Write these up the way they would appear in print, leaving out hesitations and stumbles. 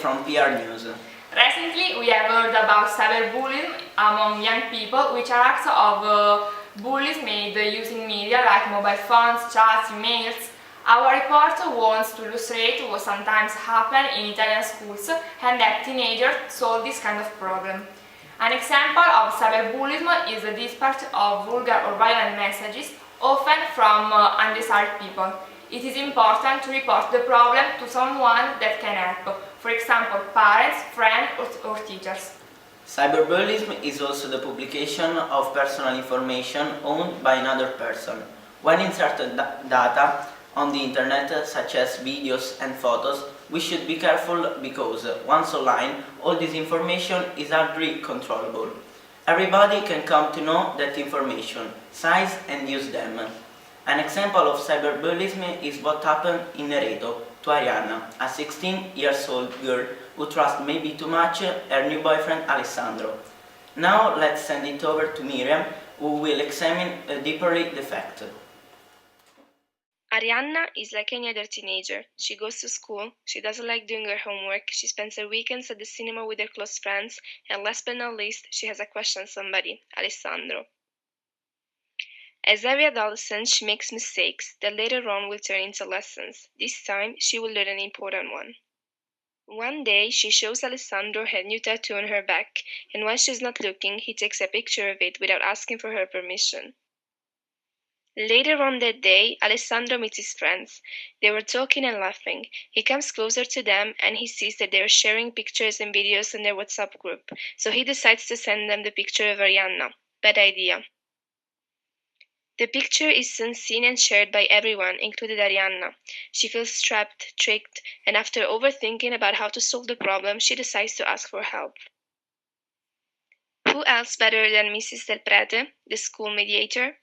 from PR News. Recently, we have heard about cyberbullying among young people, which are acts of bullies made using media like mobile phones, chats, emails. Our report wants to illustrate what sometimes happens in Italian schools and that teenagers solve this kind of problem. An example of cyberbullying is the dispatch of vulgar or violent messages, often from undesired people. It is important to report the problem to someone that can help, for example, parents, friends or teachers. Cyberbullying is also the publication of personal information owned by another person. When inserted data on the internet, such as videos and photos, we should be careful because once online, all this information is hardly controllable. Everybody can come to know that information, size and use them. An example of cyberbullying is what happened in Nereto to Arianna, a 16-year-old girl who trusts maybe too much her new boyfriend Alessandro. Now let's send it over to Miriam, who will examine deeply the fact. Arianna is like any other teenager. She goes to school, she doesn't like doing her homework, she spends her weekends at the cinema with her close friends, and last but not least, she has a crush on somebody, Alessandro. As every adolescent, she makes mistakes that later on will turn into lessons. This time, she will learn an important one. One day, she shows Alessandro her new tattoo on her back, and when she's not looking, he takes a picture of it without asking for her permission. Later on that day, Alessandro meets his friends. They were talking and laughing. He comes closer to them and he sees that they are sharing pictures and videos in their WhatsApp group, so he decides to send them the picture of Arianna. Bad idea. The picture is soon seen and shared by everyone, including Arianna. She feels trapped, tricked, and after overthinking about how to solve the problem, she decides to ask for help. Who else better than Mrs. Del Prete, the school mediator?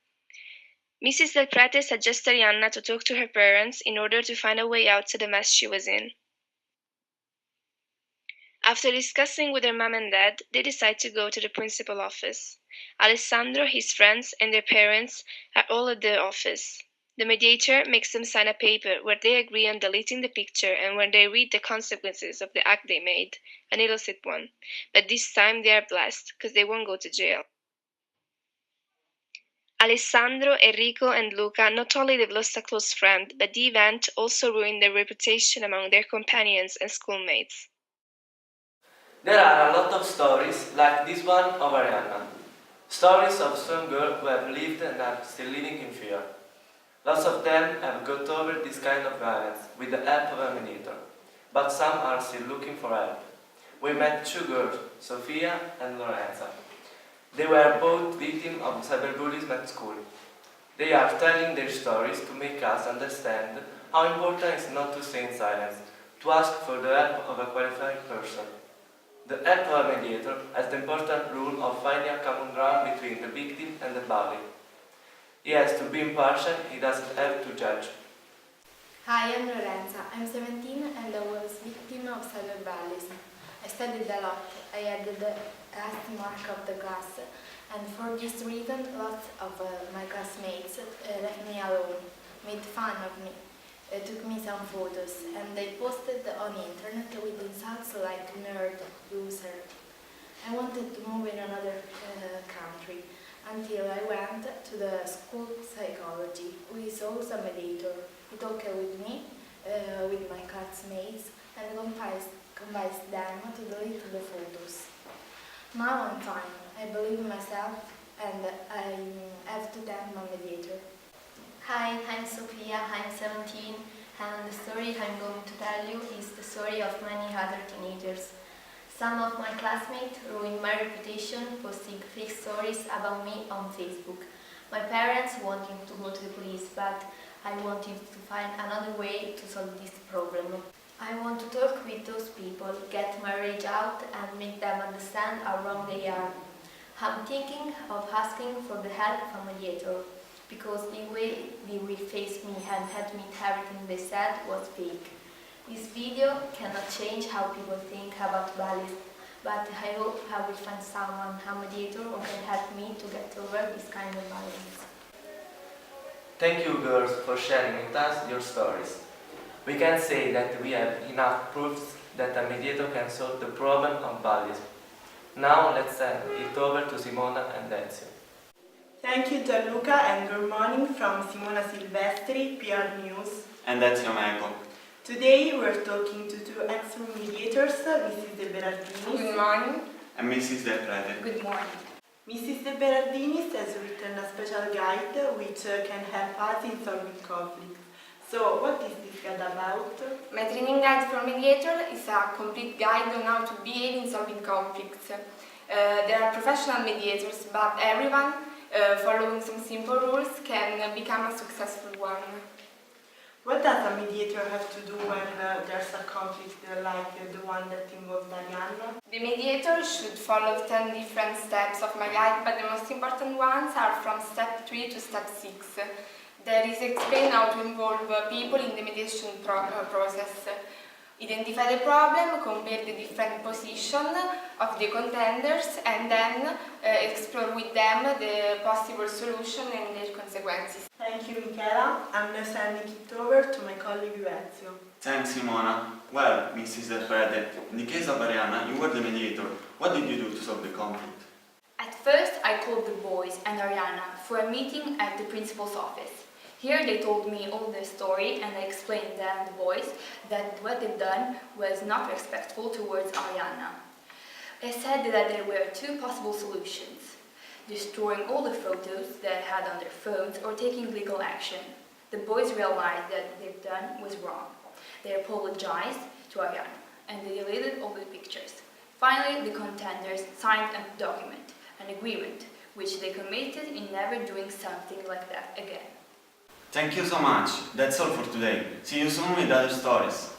Mrs. Del Prete suggests Arianna to talk to her parents in order to find a way out to the mess she was in. After discussing with her mom and dad, they decide to go to the principal office. Alessandro, his friends, and their parents are all at the office. The mediator makes them sign a paper where they agree on deleting the picture and where they read the consequences of the act they made, an illicit one. But this time they are blessed, because they won't go to jail. Alessandro, Enrico, and Luca not only they've lost a close friend, but the event also ruined their reputation among their companions and schoolmates. There are a lot of stories like this one of Arianna. Stories of some girls who have lived and are still living in fear. Lots of them have got over this kind of violence with the help of a mediator, but some are still looking for help. We met two girls, Sofia and Lorenza. They were both victims of cyberbullying at school. They are telling their stories to make us understand how important it is not to stay in silence, to ask for the help of a qualified person. The help of a mediator has the important rule of finding a common ground between the victim and the bully. He has to be impartial, he doesn't have to judge. Hi, I'm Lorenza. I'm 17 and I was victim of cyberbullying. I studied a lot. I had the last mark of the class, and for this reason lots of my classmates left me alone, made fun of me, took me some photos, and they posted on the internet with insults like nerd, loser. I wanted to move in another country, until I went to the school psychology. We saw some mediator. He talked with me, with my classmates, and convinced them to delete the photos. Now I'm fine. I believe in myself, and I have to thank my mediator. Hi, I'm Sofia, I'm 17, and the story I'm going to tell you is the story of many other teenagers. Some of my classmates ruined my reputation posting fake stories about me on Facebook. My parents wanted to go to the police, but I wanted to find another way to solve this problem. I want to talk with those people, get my rage out, and make them understand how wrong they are. I'm thinking of asking for the help of a mediator, because the way they will face me and admit everything they said was fake. This video cannot change how people think about bullies, but I hope I will find someone, a mediator, who can help me to get over this kind of violence. Thank you girls for sharing with us your stories. We can say that we have enough proofs that a mediator can solve the problem of bullyism. Now let's send it over to Simona and Ezio. Thank you Gianluca and good morning from Simona Silvestri, PR News. And Ezio Meco. Today we're talking to two ex-room mediators, Mrs. De Berardinis. Good morning. And Mrs. Del Prete. Good morning. Mrs. De Berardinis has written a special guide which can help us in solving conflicts. So, what is this guide about? My training guide for mediator is a complete guide on how to behave in solving conflicts. There are professional mediators, but everyone, following some simple rules, can become a successful one. What does a mediator have to do when there's a conflict like the one that involved Arianna? The mediator should follow 10 different steps of my guide, but the most important ones are from step 3 to step 6. That is explain how to involve people in the mediation process. Identify the problem, compare the different positions of the contenders, and then explore with them the possible solution and their consequences. Thank you, Michela. I'm now sending it over to my colleague Ezio. Thanks, Simona. Well, Mrs. Del Prete, in the case of Arianna, you were the mediator. What did you do to solve the conflict? At first, I called the boys and Arianna for a meeting at the principal's office. Here they told me all their story and I explained them, the boys, that what they'd done was not respectful towards Arianna. I said that there were two possible solutions: destroying all the photos they had on their phones or taking legal action. The boys realized that what they'd done was wrong. They apologized to Arianna and they deleted all the pictures. Finally, the contenders signed a document, an agreement, which they committed in never doing something like that again. Thank you so much. That's all for today. See you soon with other stories.